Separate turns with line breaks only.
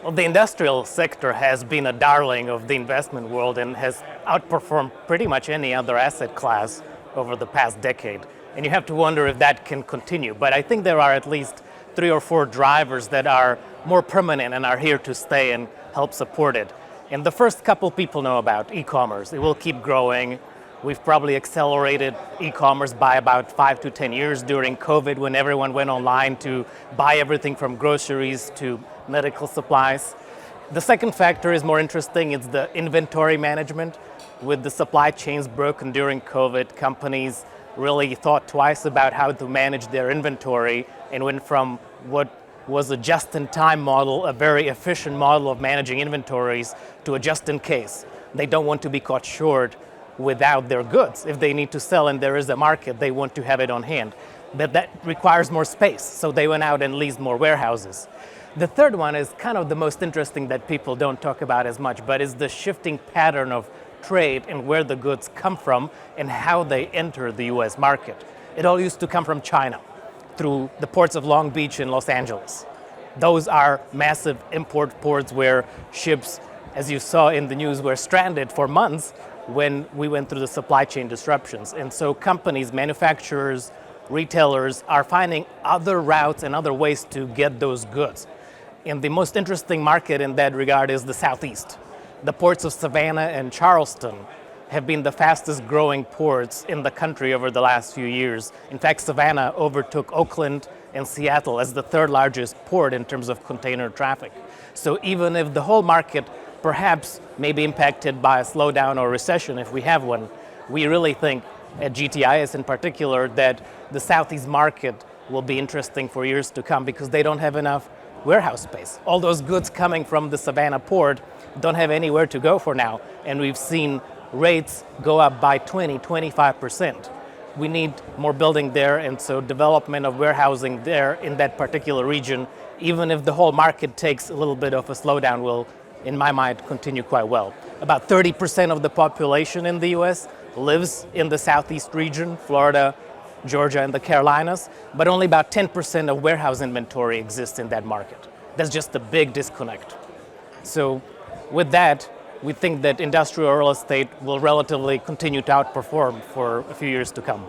Well, the industrial sector has been a darling of the investment world and has outperformed pretty much any other asset class over the past decade. And you have to wonder if that can continue. But I think there are at least 3 or 4 drivers that are more permanent and are here to stay and help support it. And the first couple people know about e-commerce. It will keep growing. We've probably accelerated e-commerce by about 5 to 10 years during COVID, when everyone went online to buy everything from groceries to medical supplies. The second factor is more interesting. It's the inventory management. With the supply chains broken during COVID, companies really thought twice about how to manage their inventory and went from what was a just-in-time model, a very efficient model of managing inventories, to a just-in-case. They don't want to be caught short without their goods. If they need to sell and there is a market, they want to have it on hand. But that requires more space, so they went out and leased more warehouses. The third one is kind of the most interesting that people don't talk about as much, but is the shifting pattern of trade and where the goods come from and how they enter the US market. It all used to come from China through the ports of Long Beach and Los Angeles. Those are massive import ports where ships, as you saw in the news, were stranded for months when we went through the supply chain disruptions. And so companies, manufacturers, retailers are finding other routes and other ways to get those goods. And the most interesting market in that regard is the Southeast. The ports of Savannah and Charleston have been the fastest growing ports in the country over the last few years. In fact, Savannah overtook Oakland and Seattle as the 3rd largest port in terms of container traffic. So even if the whole market perhaps may be impacted by a slowdown or recession, if we have one, we really think at GTIS in particular that the Southeast market will be interesting for years to come because they don't have enough warehouse space. All those goods coming from the Savannah port don't have anywhere to go for now, and we've seen rates go up by 20-25%. We need more building there, and so development of warehousing there in that particular region, even if the whole market takes a little bit of a slowdown, will, in my mind, continue quite well. About 30% of the population in the US lives in the Southeast region, Florida, Georgia, and the Carolinas, but only about 10% of warehouse inventory exists in that market. That's just a big disconnect. So with that, we think that industrial real estate will relatively continue to outperform for a few years to come.